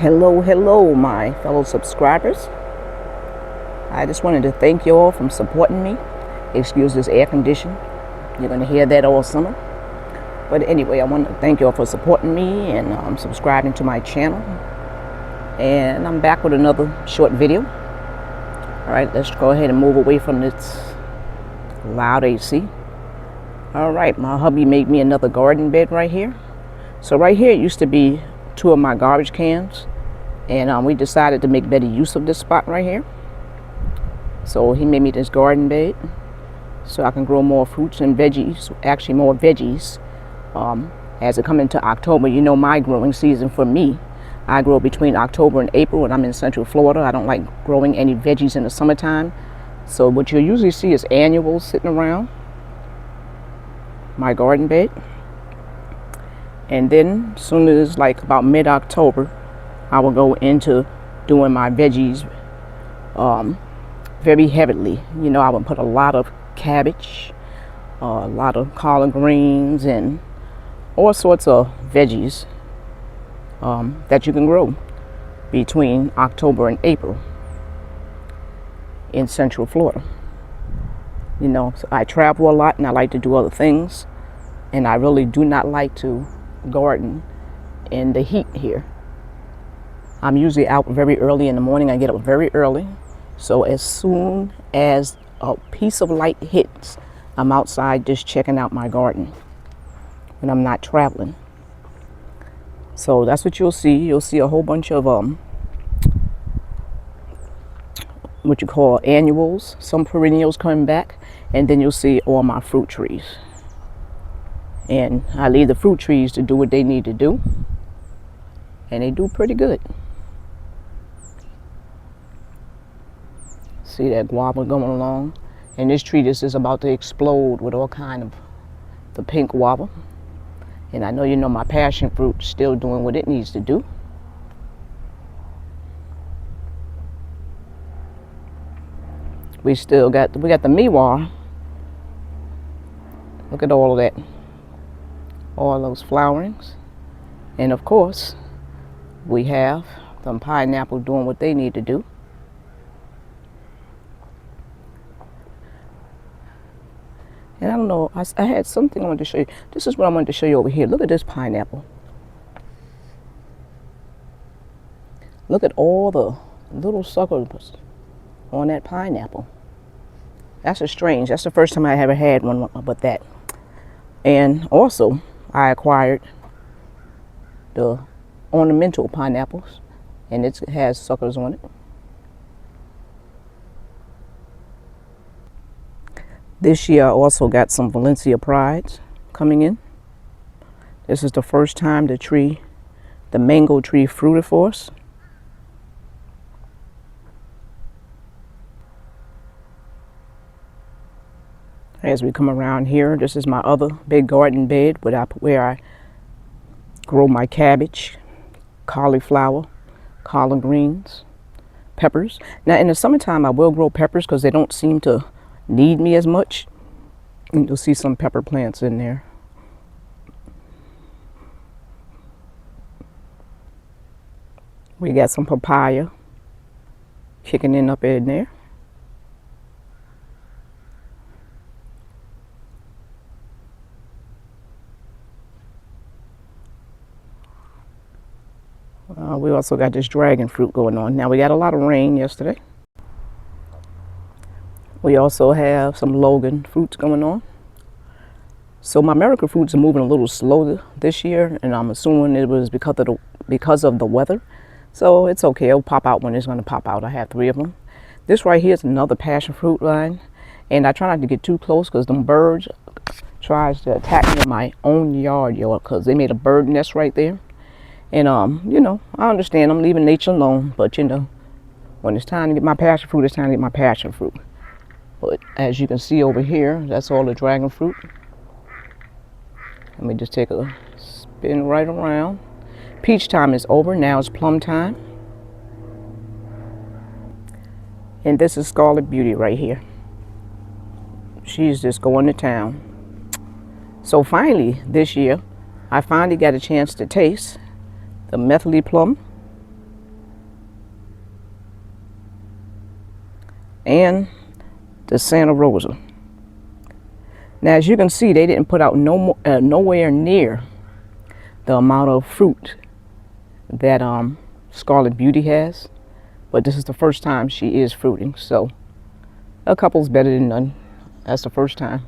Hello, my fellow subscribers. I just wanted to thank you all for supporting me. Excuse this air condition. You're going to hear that all summer. But anyway, I want to thank you all for supporting me and subscribing to my channel. And I'm back with another short video. All right, let's go ahead and move away from this loud AC. All right, my hubby made me another garden bed right here. So right here, it used to be 2 of my garbage cans. And we decided to make better use of this spot right here. So he made me this garden bed so I can grow more fruits and veggies, actually more veggies. As it come into October, you know my growing season for me. I grow between October and April, and I'm in Central Florida. I don't like growing any veggies in the summertime. So what you'll usually see is annuals sitting around my garden bed. And then as soon as like about mid-October, I will go into doing my veggies very heavily. You know, I would put a lot of cabbage, a lot of collard greens, and all sorts of veggies that you can grow between October and April in Central Florida. You know, so I travel a lot and I like to do other things, and I really do not like to garden in the heat here. I'm usually out very early in the morning. I get up very early. So as soon as a piece of light hits, I'm outside just checking out my garden when I'm not traveling. So that's what you'll see. You'll see a whole bunch of what you call annuals, some perennials coming back, and then you'll see all my fruit trees. And I leave the fruit trees to do what they need to do, and they do pretty good. See that guava going along, and this tree is about to explode with all kind of the pink guava. And I know you know my passion fruit still doing what it needs to do. We got the miwa. Look at all of that, all those flowerings. And of course we have some pineapple doing what they need to do. And I don't know, I had something I wanted to show you. This is what I wanted to show you over here. Look at this pineapple. Look at all the little suckers on that pineapple. That's strange. That's the first time I ever had one but that. And also, I acquired the ornamental pineapples, and it has suckers on it. This year I also got some Valencia Prides coming in. This is the first time the mango tree fruited for us. As we come around here, this is my other big garden bed where I grow my cabbage, cauliflower, collard greens, peppers. Now in the summertime I will grow peppers because they don't seem to need me as much. And you'll see some pepper plants in there. We got some papaya kicking in up in there. We also got this dragon fruit going on. Now we got a lot of rain yesterday. We also have some Logan fruits going on. So my American fruits are moving a little slower this year, and I'm assuming it was because of the weather. So it's okay, it'll pop out when it's going to pop out. I have 3 of them. This right here is another passion fruit line, and I try not to get too close because them birds tries to attack me in my own yard, because they made a bird nest right there. And you know, I understand, I'm leaving nature alone, but you know, when it's time to get my passion fruit, it's time to get my passion fruit. But as you can see over here, that's all the dragon fruit. Let me just take a spin right around. Peach time is over. Now it's plum time. And this is Scarlet Beauty right here. She's just going to town. So finally, this year, I finally got a chance to taste the Methley plum and the Santa Rosa. Now, as you can see, they didn't put out nowhere near the amount of fruit that Scarlet Beauty has, but this is the first time she is fruiting, so a couple's better than none. That's the first time.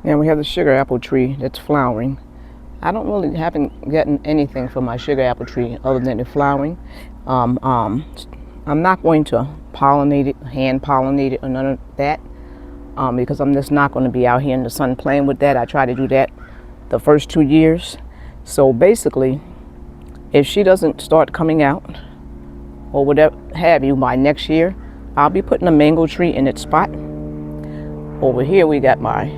Now we have the sugar apple tree that's flowering. I haven't gotten anything from my sugar apple tree other than it flowering. I'm not going to pollinate it, hand pollinate it, or none of that, because I'm just not going to be out here in the sun playing with that. I tried to do that the first 2 years. So basically, if she doesn't start coming out or whatever have you by next year, I'll be putting a mango tree in its spot. Over here we got my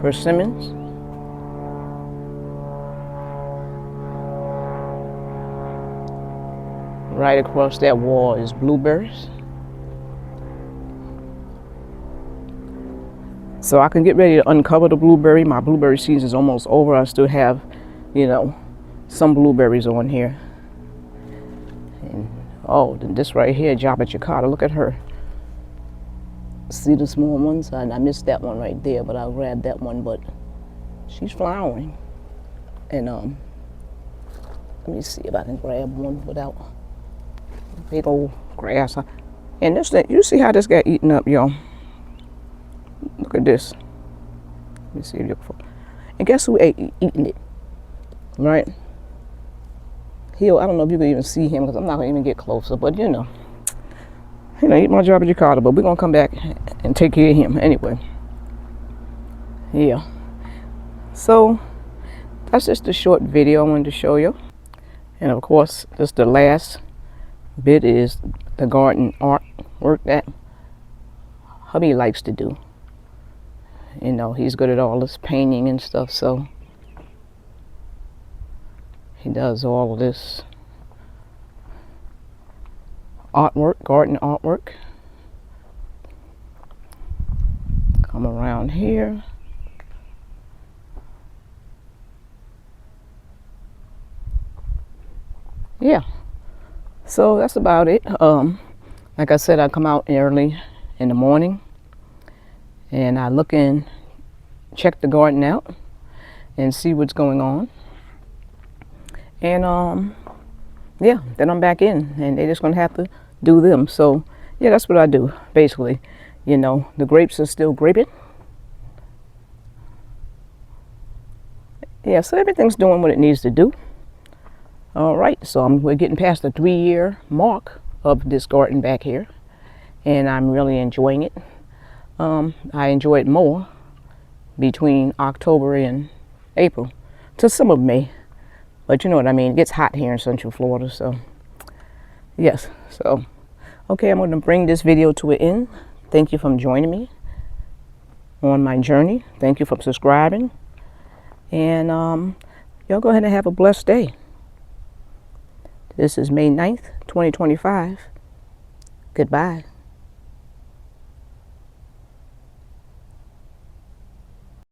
persimmons. Right across that wall is blueberries. So I can get ready to uncover the blueberry. My blueberry season is almost over. I still have, some blueberries on here. And oh, then this right here, Jabba Chicata, look at her. See the small ones? I missed that one right there, but I'll grab that one. But she's flowering. And let me see if I can grab one without big old grass. And this thing, you see how this got eaten up, y'all? Look at this. Let me see if you can. And guess who eating it? Right? I don't know if you can even see him because I'm not gonna even get closer, but eat my Jabba Jicata, but we're gonna come back and take care of him anyway. Yeah. So that's just a short video I wanted to show you. And of course, just the last bit is the garden artwork that hubby likes to do. He's good at all this painting and stuff, so he does all of this artwork, garden artwork. Come around here. Yeah. So that's about it. Like I said, I come out early in the morning and I look in, check the garden out and see what's going on. And yeah, then I'm back in and they're just gonna have to do them. So yeah, that's what I do basically. The grapes are still graping. Yeah, so everything's doing what it needs to do. All right, so we're getting past the 3-year mark of this garden back here, and I'm really enjoying it. I enjoy it more between October and April to some of May, but you know what I mean. It gets hot here in Central Florida, so yes. So okay, I'm going to bring this video to an end. Thank you for joining me on my journey. Thank you for subscribing, and y'all go ahead and have a blessed day. This is May 9th, 2025. Goodbye.